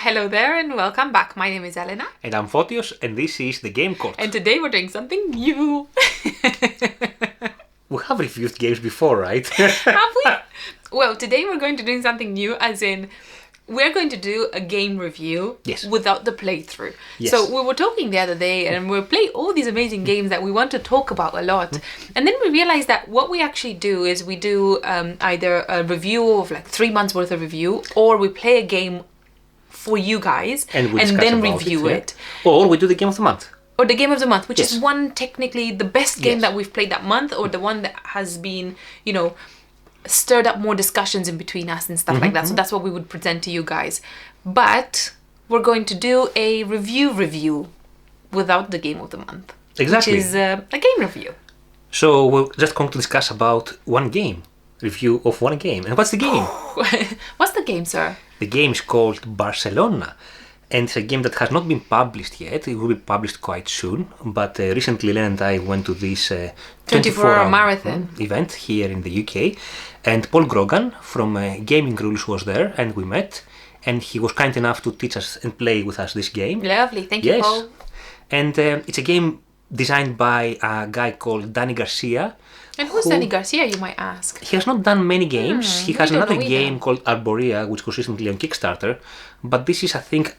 Hello there and welcome back. My name is Elena. And I'm Fotios, and this is the Game Court. And today we're doing something new. We have reviewed games before, right? Have we? Well, today we're going to do something new, as in we're going to do a game review without the playthrough. Yes. So we were talking the other day and we're playing all these amazing games that we want to talk about a lot. And then we realized that what we actually do is we do either a review of like 3 months worth of review, or we play a game for you guys and then review it. Or we do the game of the month. Or the game of the month, which is technically the best game that we've played that month, or the one that has been, stirred up more discussions in between us and stuff like that. So that's what we would present to you guys. But we're going to do a review without the game of the month. Exactly. Which is a game review. So we're just going to discuss about one game. Review of one game. And what's the game? What's the game, sir? The game is called Barcelona. And it's a game that has not been published yet. It will be published quite soon. But recently, Len and I went to this 24-hour marathon event here in the UK. And Paul Grogan from Gaming Rules was there, and we met. And he was kind enough to teach us and play with us this game. Lovely. Thank you, Paul. And it's a game designed by a guy called Dani Garcia. And who's Dani Garcia, you might ask? He has not done many games. He has another game called Arborea, which was recently on Kickstarter. But this is, I think,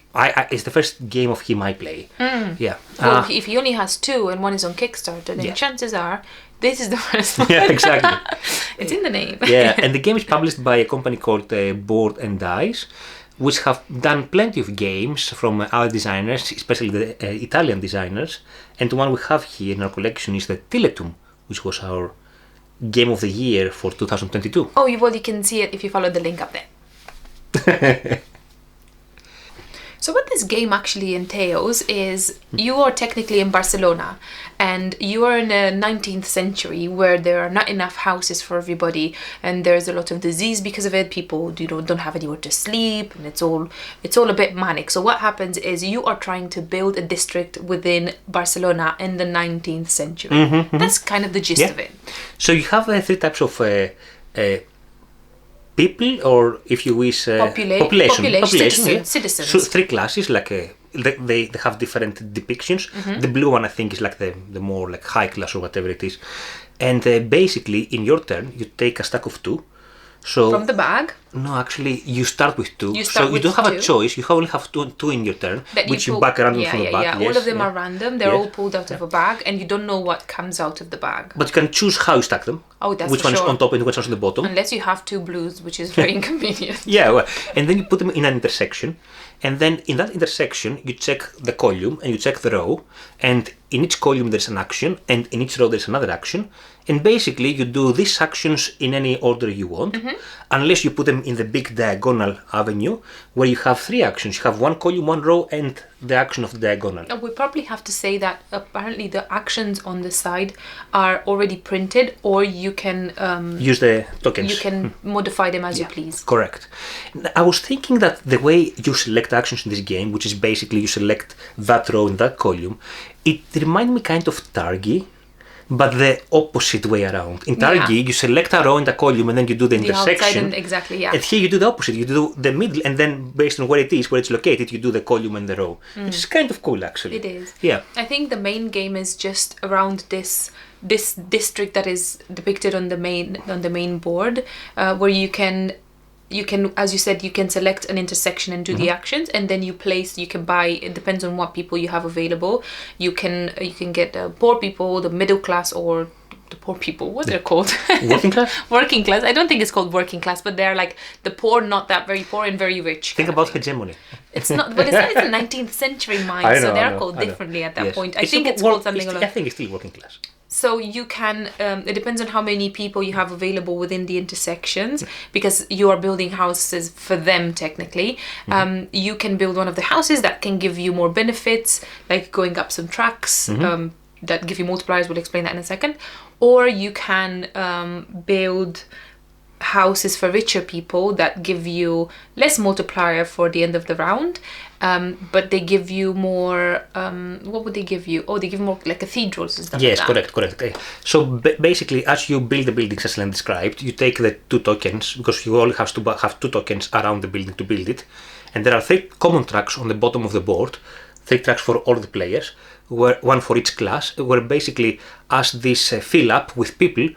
it's the first game of him I play. Yeah. Well, if he only has 2 and one is on Kickstarter, then chances are this is the first one. Yeah, exactly. It's in the name. Yeah, and the game is published by a company called Board&Dice, which have done plenty of games from our designers, especially the Italian designers. And the one we have here in our collection is the Tiletum, which was our Game of the Year for 2022. Oh, you can see it if you follow the link up there. So what this game actually entails is you are technically in Barcelona, and you are in the 19th century where there are not enough houses for everybody, and there's a lot of disease because of it. People don't have anywhere to sleep, and it's all a bit manic. So what happens is you are trying to build a district within Barcelona in the 19th century. That's kind of the gist of it. So you have 3 types of people, or if you wish, population, citizens. So 3 classes, like they have different depictions. The blue one, I think, is like the more like high class or whatever it is. And basically, in your turn, you take a stack of 2. So from the bag? No, actually, you start with 2. So you don't have a choice. You only have two in your turn, which you back random from the bag. Yeah, all of them are random. They're all pulled out of a bag, and you don't know what comes out of the bag. But you can choose how you stack them. Oh, that's which for one sure. is on top and which one is on the bottom. Unless you have 2 blues, which is very inconvenient. Yeah, well, and then you put them in an intersection. And then in that intersection, you check the column and you check the row. And in each column there's an action, and in each row there's another action. And basically you do these actions in any order you want, unless you put them in the big diagonal avenue, where you have 3 actions. You have 1 column, 1 row, and the action of the diagonal. We probably have to say that apparently the actions on the side are already printed, or you can use the tokens. You can modify them as you please. Correct. I was thinking that the way you select actions in this game, which is basically you select that row and that column, it reminds me kind of Targi, but the opposite way around. In Targi, you select a row and a column, and then you do the intersection. Exactly. And here you do the opposite. You do the middle, and then based on where it's located, you do the column and the row. Which is kind of cool, actually. It is. Yeah. I think the main game is just around this district that is depicted on the main board, where you can, as you said, you can select an intersection and do the actions, and then you can buy, it depends on what people you have available. You can get poor people, the middle class, or the poor people, what they're called? Working class? Working class. I don't think it's called working class, but they're like the poor, not that very poor, and very rich. Think about hegemony. It's not, but it's a 19th century mind, so they're called differently at that point. I think it's called something I think it's still working class. So you can, it depends on how many people you have available within the intersections, because you are building houses for them technically. You can build one of the houses that can give you more benefits, like going up some tracks that give you multipliers. We'll explain that in a second. Or you can build houses for richer people that give you less multiplier for the end of the round, but they give you more, what would they give you? Oh, they give more like cathedrals and stuff like that. Yes, correct. So basically, as you build the buildings as Len described, you take the 2 tokens, because you only have to have 2 tokens around the building to build it, And there are 3 common tracks on the bottom of the board, 3 tracks for all the players, one for each class, where basically as this fill up with people,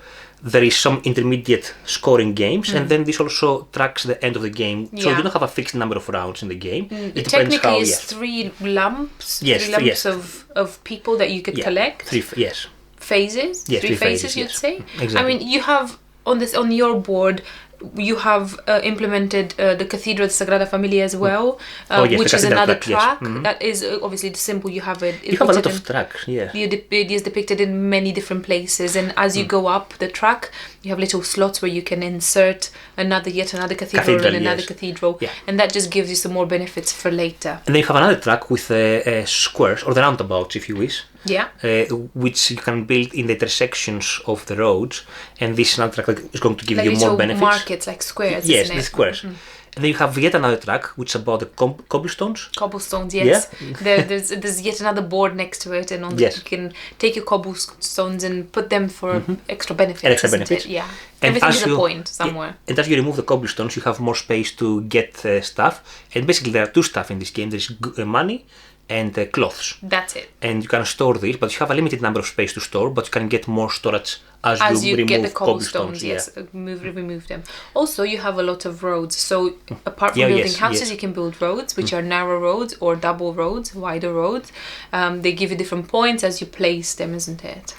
there is some intermediate scoring games, and then this also tracks the end of the game. So you don't have a fixed number of rounds in the game. It depends how. Is 3 lumps. Yes, 3 lumps of people that you could collect. 3, yes. Phases. Yes, 3 phases, you'd say. Exactly. I mean, you have on your board. You have implemented the Cathedral of Sagrada Familia as well, which is another track. Yes. That is obviously the symbol you have it. You have a lot of tracks, yeah. It is depicted in many different places, and as you go up the track, you have little slots where you can insert yet another cathedral and another cathedral, and that just gives you some more benefits for later. And then you have another track with squares, or the roundabouts, if you wish. Yeah. Which you can build in the intersections of the roads, and this is another track that is going to give you more benefits. Markets, like squares. Yes, isn't the squares. And then you have yet another track which is about the cobblestones. Cobblestones, yes. Yeah. there's yet another board next to it, and you can take your cobblestones and put them for extra benefits. Yeah. And everything is a point somewhere. And as you remove the cobblestones, you have more space to get stuff. And basically, there are 2 stuff in this game. There's money and cloths. That's it. And you can store these, but you have a limited number of space to store, but you can get more storage as you remove get the cobblestones. Yes, remove them. Also, you have a lot of roads. So apart from building houses, you can build roads, which are narrow roads or double roads, wider roads. They give you different points as you place them, isn't it?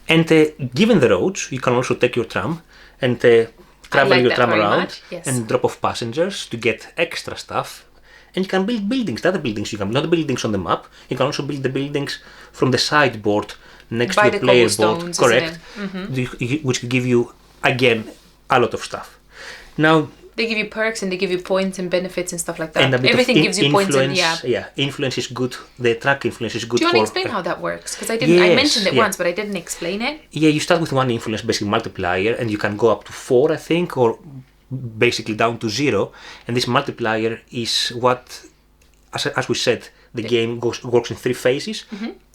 And given the roads, you can also take your tram and travel your tram around and drop off passengers to get extra stuff. And you can build buildings, the other buildings you can build, not buildings on the map. You can also build the buildings from the sideboard next to the player board, correct? Which will give you, again, a lot of stuff. Now, they give you perks and they give you points and benefits and stuff like that. And everything gives you points and influence is good. The track influence is good. Do you want to explain how that works? Because I didn't. I mentioned it once, but I didn't explain it. Yeah, you start with 1 influence, basically multiplier, and you can go up to 4, I think, or basically down to 0, and this multiplier is what, as we said, the game works in 3 phases,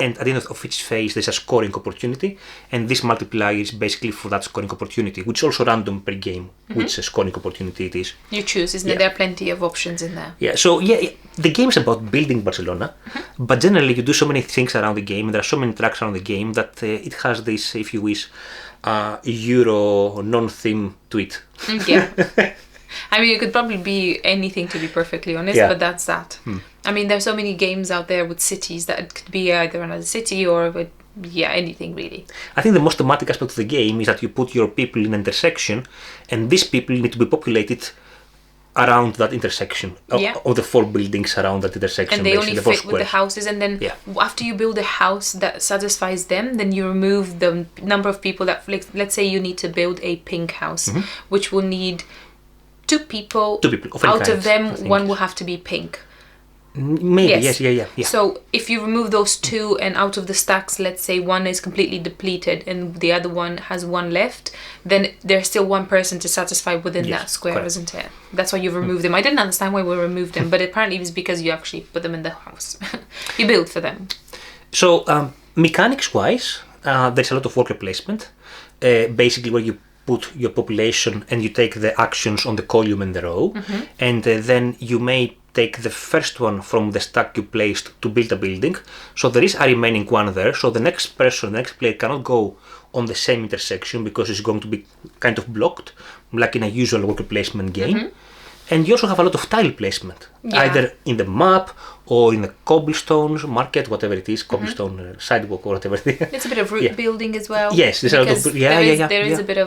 and at the end of each phase there's a scoring opportunity, and this multiplier is basically for that scoring opportunity, which is also random per game, which scoring opportunity it is. You choose, isn't it? There are plenty of options in there. Yeah, so the game is about building Barcelona, but generally you do so many things around the game, and there are so many tracks around the game that it has this, if you wish, Euro non-theme to it. Yeah. I mean, it could probably be anything, to be perfectly honest, but that's that. I mean, there's so many games out there with cities that it could be either another city or with, anything really. I think the most thematic aspect of the game is that you put your people in an intersection, and these people need to be populated around that intersection of the 4 buildings around that intersection, and they only fit with the houses, and then after you build a house that satisfies them, then you remove the number of people that, let's say you need to build a pink house, which will need 2 people. 2 people out of them, 1 will have to be pink. Maybe, yes. So if you remove those 2, and out of the stacks, let's say 1 is completely depleted and the other one has 1 left, then there's still 1 person to satisfy within that square, isn't it? That's why you've removed them. I didn't understand why we removed them, but apparently it was because you actually put them in the house. You build for them. So mechanics-wise, there's a lot of worker placement, basically where you put your population and you take the actions on the column and the row, and then you may take the first one from the stack you placed to build a building. So there is a remaining 1 there, so the next person, the next player cannot go on the same intersection because it's going to be kind of blocked, like in a usual worker placement game. And you also have a lot of tile placement, either in the map or in the cobblestones, market, whatever it is, cobblestone sidewalk or whatever it is. It's a bit of route building as well. Yes, there's a lot of there is a bit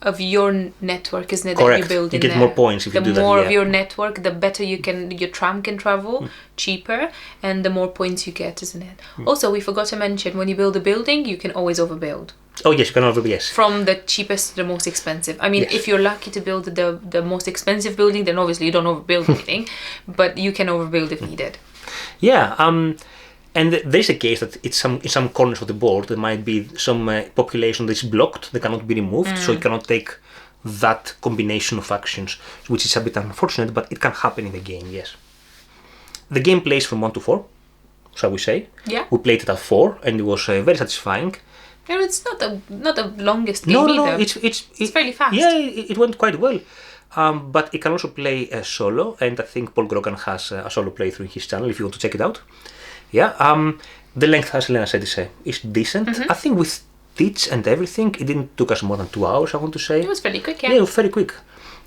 of your network, isn't it? Correct. That you build in there. You get more points if you do that. The more of your network, the better your tram can travel, cheaper, and the more points you get, isn't it? Also, we forgot to mention, when you build a building, you can always overbuild. Oh yes, you can overbuild, yes. From the cheapest to the most expensive. I mean, if you're lucky to build the most expensive building, then obviously you don't overbuild anything, but you can overbuild if needed. Yeah, and there's a case that in some corners of the board there might be some population that's blocked, that cannot be removed, so you cannot take that combination of actions, which is a bit unfortunate, but it can happen in the game, yes. The game plays from 1 to 4, shall we say. Yeah. We played it at 4, and it was very satisfying. Yeah, it's not the longest game either. No, it's fairly fast. Yeah, it went quite well. but it can also play solo, and I think Paul Grogan has a solo playthrough in his channel if you want to check it out. Yeah, the length, as Elena said, is decent. I think with teach and everything, it didn't took us more than 2 hours, I want to say. It was fairly quick, yeah. Yeah, it was very quick.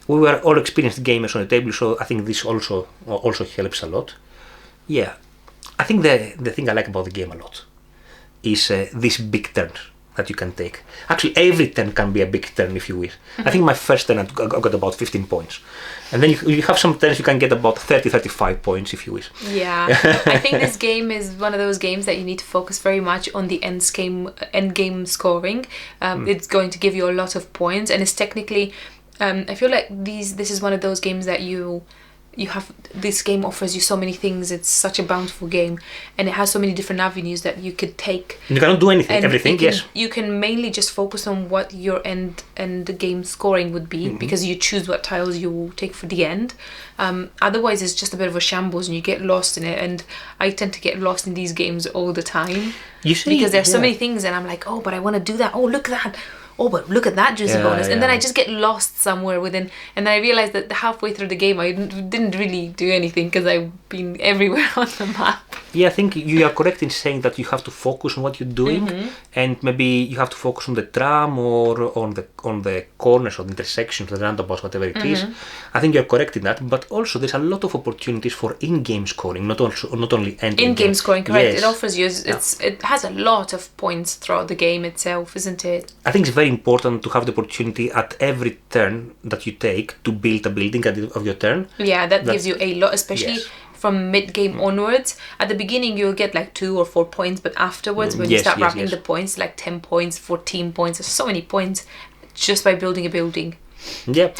We were all experienced gamers on the table, so I think this also helps a lot. Yeah, I think the thing I like about the game a lot is these big turns that you can take. Actually, every turn can be a big turn if you wish. I think my first turn I got about 15 points. And then you have some turns you can get about 30-35 points if you wish. Yeah, I think this game is one of those games that you need to focus very much on the end game scoring. It's going to give you a lot of points, and it's technically, I feel like this is one of those games that you have. This game offers you so many things. It's such a bountiful game, and it has so many different avenues that you could take. You cannot do everything. Yes, you can mainly just focus on what your end game scoring would be, because you choose what tiles you will take for the end. Otherwise, it's just a bit of a shambles, and you get lost in it. And I tend to get lost in these games all the time. You see, because there's so many things, and I'm like, oh, but I want to do that. Oh, look at that. Oh, but look at that juicy bonus. And then I just get lost somewhere within. And then I realized that halfway through the game, I didn't really do anything because I've been everywhere on the map. Yeah, I think you are correct in saying that you have to focus on what you're doing, and maybe you have to focus on the tram or on the corners or the intersections, the roundabouts, whatever it is. I think you're correct in that, but also there's a lot of opportunities for in-game scoring, not only end-game. In-game scoring, correct. Yes. It offers you, it has a lot of points throughout the game itself, isn't it? I think it's very important to have the opportunity at every turn that you take to build a building of your turn. Yeah, that gives you a lot, especially from mid-game onwards. At the beginning, you'll get like 2 or 4 points, but afterwards, when you start wrapping the points, like 10 points, 14 points, there's so many points just by building a building. Yeah,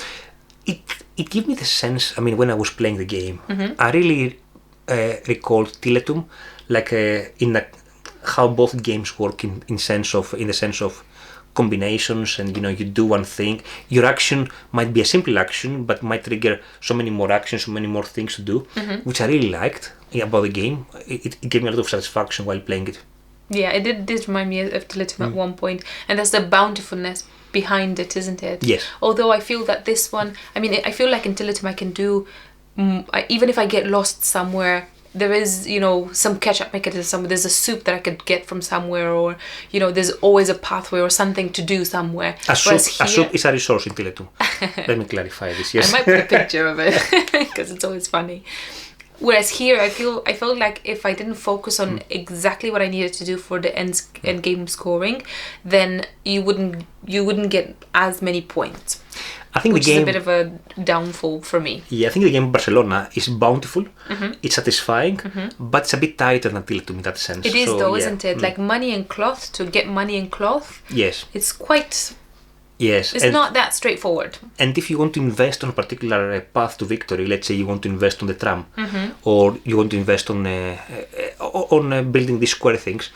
it gave me the sense, I mean, when I was playing the game, I really recalled Tiletum, like how both games work in the sense of combinations, and you do one thing, your action might be a simple action but might trigger so many more actions, so many more things to do, which I really liked about the game. It gave me a lot of satisfaction while playing it. Yeah, it did remind me of Tiletum at one point, and that's the bountifulness behind it, isn't it? Yes. Although I feel that this one, I mean, I feel like in Tiletum I can do, even if I get lost somewhere, there is, some catch-up mechanism. There's a soup that I could get from somewhere, or, there's always a pathway or something to do somewhere. A soup is a resource in Tiletum. Let me clarify this, yes. I might put a picture of it, because it's always funny. Whereas here, I felt like if I didn't focus on exactly what I needed to do for the end game scoring, then you wouldn't get as many points. I think which is a bit of a downfall for me. Yeah, I think the game Barcelona is bountiful, it's satisfying, but it's a bit tighter than Tiletum in that sense. It is though, isn't it? Like money and cloth, to get money and cloth, yes, it's quite... Yes. It's not that straightforward. And if you want to invest on a particular path to victory, let's say you want to invest on the tram, or you want to invest on building these square things,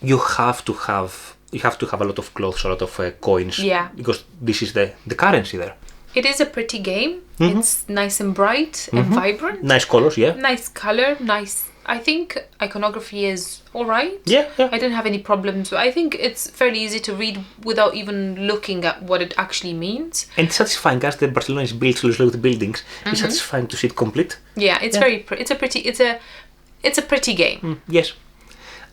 you have to have a lot of clothes, a lot of coins, because this is the currency there. It is a pretty game. It's nice and bright and vibrant. Nice colors, yeah. Nice color, nice. I think iconography is alright. Yeah. I didn't have any problems. I think it's fairly easy to read without even looking at what it actually means. And it's satisfying, as the Barcelona is built so slow with the buildings. It's satisfying to see it complete. Yeah, it's very. It's a pretty game. Yes.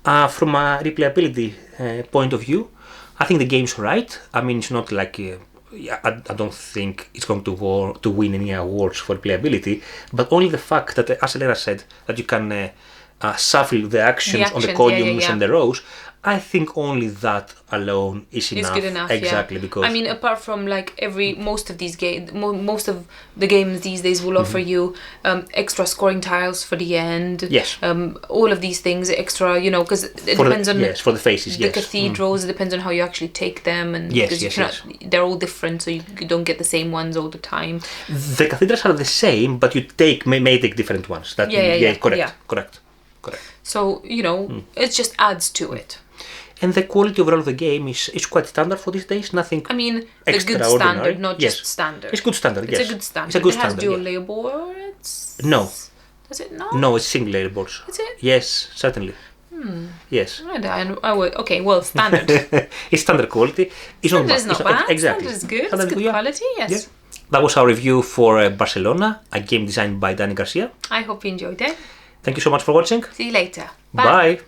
From a replayability point of view, I think the game's right. I mean, it's not like. I don't think it's going to win any awards for playability, but only the fact that, as Elena said, that you can shuffle the actions on the columns and the rows, I think only that alone is enough. It's good enough, exactly, because I mean, apart from like most of these games, most of the games these days will offer you extra scoring tiles for the end. Yes. All of these things extra, because it depends on for the faces. The cathedrals. It depends on how you actually take them, and they're all different, so you don't get the same ones all the time. The cathedrals are the same, but you may take different ones. Correct. So it just adds to it. And the quality overall of the game is quite standard for these days. Nothing. I mean, the good standard, not just standard. It's good standard. It's a good standard. It has dual layer boards. No. Does it not? No, it's single layer boards. Is it? Yes, certainly. Yes. I would. Okay, well, standard. It's standard quality. Standard is not bad. Exactly. Standard is good. It's good quality. Yes. that was our review for Barcelona, a game designed by Dani Garcia. I hope you enjoyed it. Thank you so much for watching. See you later. Bye.